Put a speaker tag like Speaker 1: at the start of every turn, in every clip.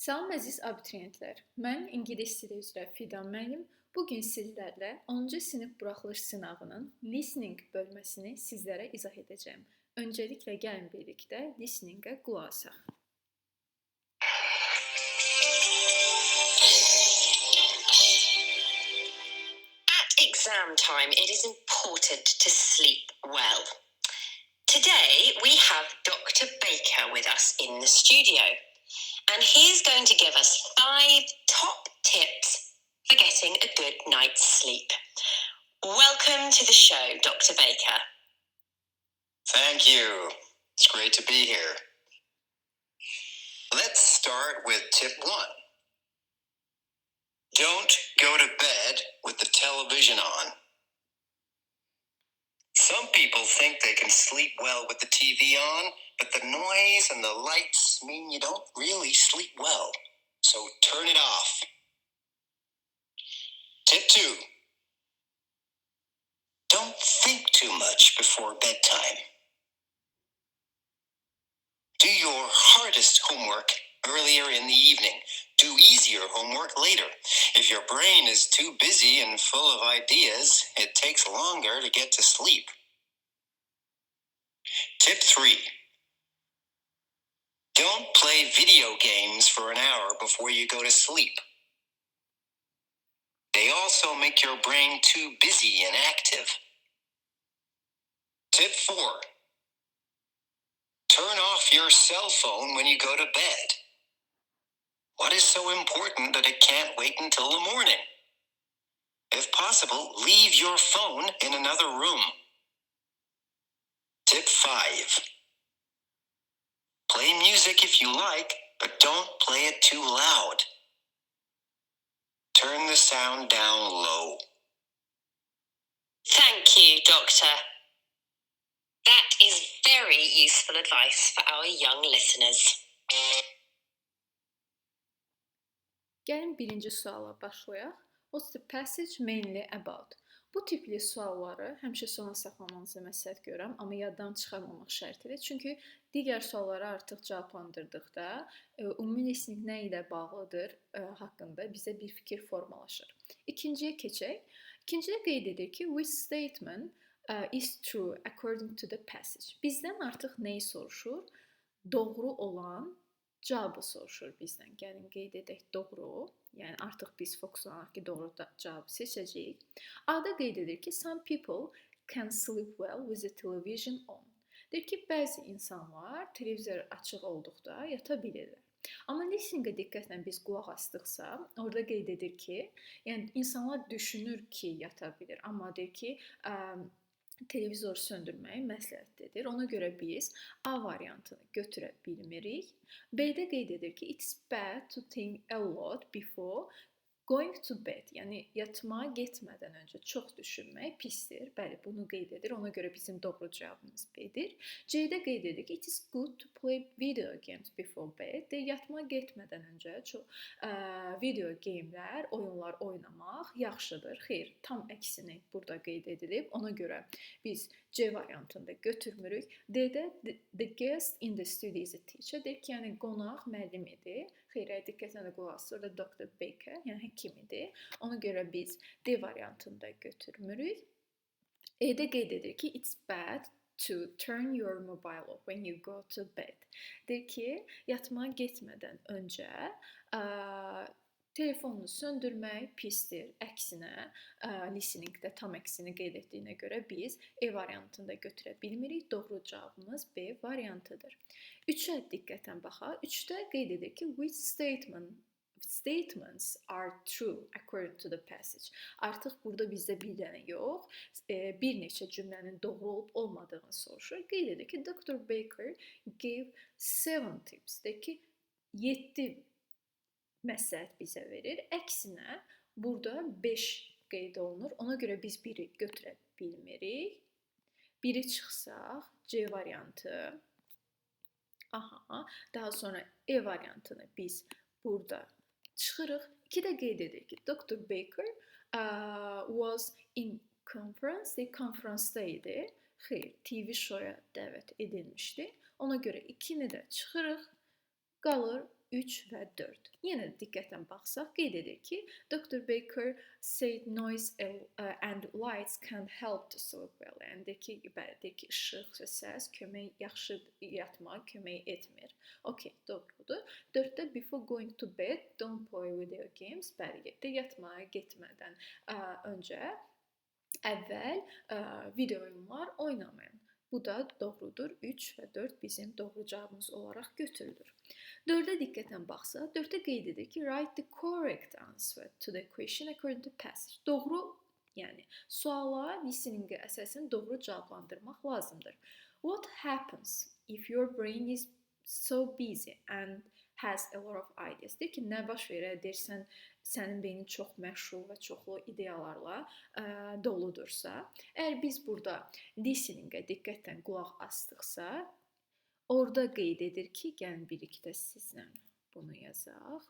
Speaker 1: Salam əziz abituriyentlər. Mən ingilis dili üzrə Fidan müəllim. Bu gün sizlərlə 10-cu sinif buraxılış sınavının listening bölməsini sizlərə izah edəcəyim. Öncəliklə gəlin birlikdə listeningə qulaq asaq.
Speaker 2: At exam time, it is important to sleep well. Today, we have Dr. Baker with us in the studio, and he's going to give us 5 top tips for getting a good night's sleep. Welcome to the show, Dr. Baker.
Speaker 3: Thank you. It's great to be here. Let's start with tip 1. Don't go to bed with the television on. Some people think they can sleep well with the TV on, but the noise and the lights mean you don't really sleep well. So turn it off. Tip 2. Don't think too much before bedtime. Do your hardest homework earlier in the evening. Do easier homework later. If your brain is too busy and full of ideas, it takes longer to get to sleep. Tip 3. Don't play video games for an hour before you go to sleep. They also make your brain too busy and active. Tip 4. Turn off your cell phone when you go to bed. What is so important that it can't wait until the morning? If possible, leave your phone in another room. Tip 5. Play music if you like, but don't play it too loud. Turn the sound down low.
Speaker 2: Thank you, Doctor. That is very useful advice for our young listeners.
Speaker 1: Gəlin birinci suala başlayaq. What's the passage mainly about? Bu tipli sualları həmişə sona saxlamanızı məsləhət görürəm, amma yaddan çıxarmamaq şərtilə. Çünki digər suallara artıq cavablandırdıqda ümumi listening nə ilə bağlıdır haqqında bizə bir fikir formalaşır. İkinciyə keçək. İkincidə qeyd edir ki, which statement is true according to the passage. Bizdən artıq nəyi soruşur? Doğru olan cavabı soruşur bizdən. Gəlin qeyd edək doğru. Yəni artıq biz fokuslanaraq ki, doğru cavabı seçəcəyik. A-da qeyd edir ki, some people can sleep well with the television on. Deyir ki, bəzi insanlar televizor açıq olduqda yata bilirlər. Amma listeningə diqqətlə biz qulaq asdıqsa, orada qeyd edir ki, yəni insanlar düşünür ki, yata bilir, amma deyir ki, televizoru söndürməyi məsləhətlidir. Ona görə biz A variantını götürə bilmirik. B-də qeyd edir ki, it's bad to think a lot before going to bed. Yəni yatmağa getmədən öncə çox düşünmək pisdir. Bəli, bunu qeyd edir. Ona görə bizim doğru cavabımız B-dir. C-də qeyd edir ki, it is good to play video games before bed. Yatmağa getmədən öncə video gamlar, oyunlar oynamaq yaxşıdır. Xeyr, tam əksini burada qeyd edilib. Ona görə biz C variantını da götürmürük. D-də the guest in the studio is a teacher. Deyir ki, yəni qonaq müəllim idi. Xeyr, diqqətlə qulaq asır. Orada Dr. Baker, yəni həkim idi. Ona görə biz D variantını da götürmürük. E-də qeyd edir ki, it's bad to turn your mobile off when you go to bed. Deyir ki, yatmağa getmədən öncə telefonunu söndürmək pisdir. Əksinə, listeningdə tam əksini qeyd etdiyinə görə biz E variantını da götürə bilmirik. Doğru cavabımız B variantıdır. 3-ə diqqətlə baxaq. 3-də qeyd edir ki, which statements are true according to the passage. Artıq burada bizdə bir dənə yox, bir neçə cümlənin doğru olub olmadığını soruşur. Qeyd edir ki, Dr. Baker gave 7 tips. Deyir ki, 7 məsləhət bizə verir. Əksinə, burada 5 qeyd olunur. Ona görə biz biri götürə bilmirik. Biri çıxsaq, C variantı. Daha sonra E variantını biz burada çıxırıq. 2-də qeyd edir ki, Dr. Baker was in conference. Konferansda idi. Xeyr, TV show-ya dəvət edilmişdi. Ona görə 2-ni də çıxırıq. Qalır 3 və 4. Yenə də diqqətlə baxsaq qeyd edir ki, Dr. Baker said noise and lights can help to sleep well. Yəni deyir ki, işıq və səs yaxşı yatmağa kömək etmir. Okay, doğrudur. 4-də before going to bed, don't play video games. Bəli, yatmağa getmədən öncə əvvəl video oyunlar oynamayın. Bu da doğrudur. 3 və 4 bizim doğru cavabımız olaraq götürülür. 4-ə diqqətlə baxsaq, 4-də qeyd edir ki, write the correct answer to the question according to passage. Doğru, yəni suala listening-ə əsasən doğru cavablandırmaq lazımdır. What happens if your brain is so busy and has a lot of ideas? Deyir ki, nə baş verər deyirsən, sənin beynin çox məşğul və çoxlu ideyalarla doludursa. Əgər biz burada listening-ə diqqətlə qulaq asdıqsa, orada qeyd edir ki, gəlin birlikdə sizlə bunu yazaq.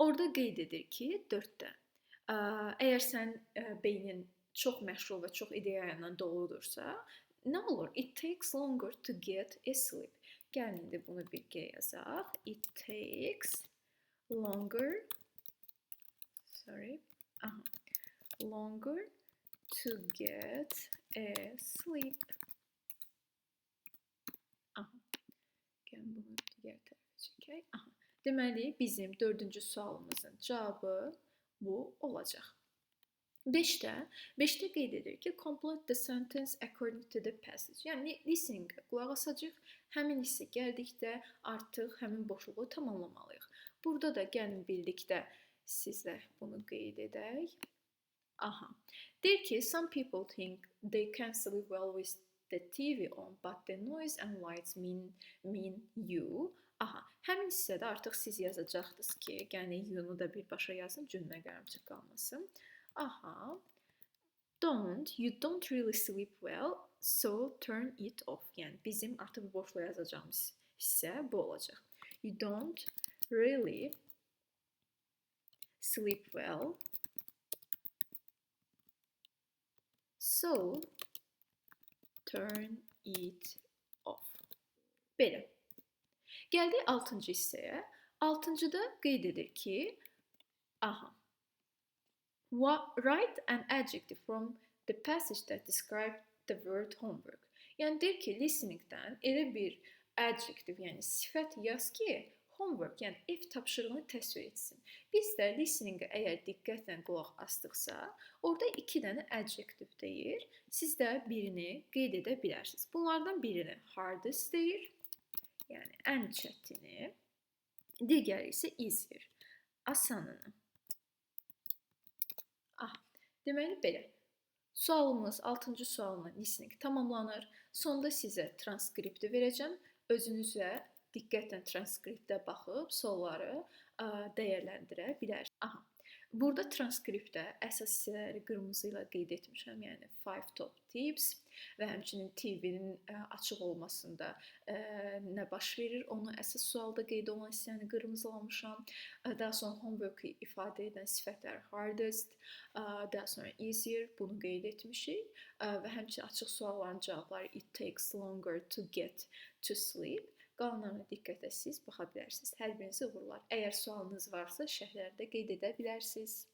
Speaker 1: Orada qeyd edir ki, 4-də. Əgər sən beynin çox məşğul və çox ideya ilə doludursa, nə olur? It takes longer to get asleep. Gəlin indi bunu birgə yazaq. It takes longer to get asleep. Gəlin bunu digər tərəfə çəkək. Deməli, bizim 4-cü sualımızın cavabı bu olacaq. 5-də qeyd edir ki, complete the sentence according to the passage. Yəni, listening-ə qulaq asacaq, həmin hissə gəldikdə artıq həmin boşluğu tamamlamalıyıq. Burada da gəlin birlikdə sizlə bunu qeyd edək. Deyir ki, some people think they can sleep well with the TV on, but the noise and lights mean you. Həmin hissədə artıq siz yazacaqdınız ki, yəni you-nu da birbaşa yazın, cümlə qaramçıq qalmasın. You don't really sleep well, so turn it off. Yəni bizim artıq bu boşluğa yazacağımız hissə bu olacaq. You don't really sleep well, so turn it off. Belə. Gəldik 6-cı hissəyə. 6-cıda qeyd edir ki, write an adjective from the passage that describes the word homework. Yəni deyir ki, listening-dən elə bir adjective, yəni sifət yaz ki, homework, yəni ev tapşırığını təsvir etsin. Biz də listening-ə əgər diqqətlə qulaq asdıqsa, orada 2 dənə adjective deyir. Siz də birini qeyd edə bilərsiniz. Bunlardan birini hardest deyir, yəni ən çətini, digəri isə easier, asanını. Deməli belə. Sualımız 6-cı sualına listening tamamlanır. Sonda sizə transkripti verəcəm. Özünüzə diqqətlə transkriptə baxıb sualları dəyərləndirə bilərsiniz. Burada transkriptdə əsas hissələri qırmızı ilə qeyd etmişəm, yəni 5 top tips və həmçinin TV-nin açıq olmasında nə baş verir, onu əsas sualda qeyd olunan hissəni qırmızılamışam. Daha sonra homework-ı ifadə edən sifətlər hardest, daha sonra easier, bunu qeyd etmişik və həmçinin açıq sualların cavabları it takes longer to get to sleep. Qalanlarına diqqətlə siz baxa bilərsiniz. Hər birinizi uğurlar. Əgər sualınız varsa, şərhlərdə qeyd edə bilərsiniz.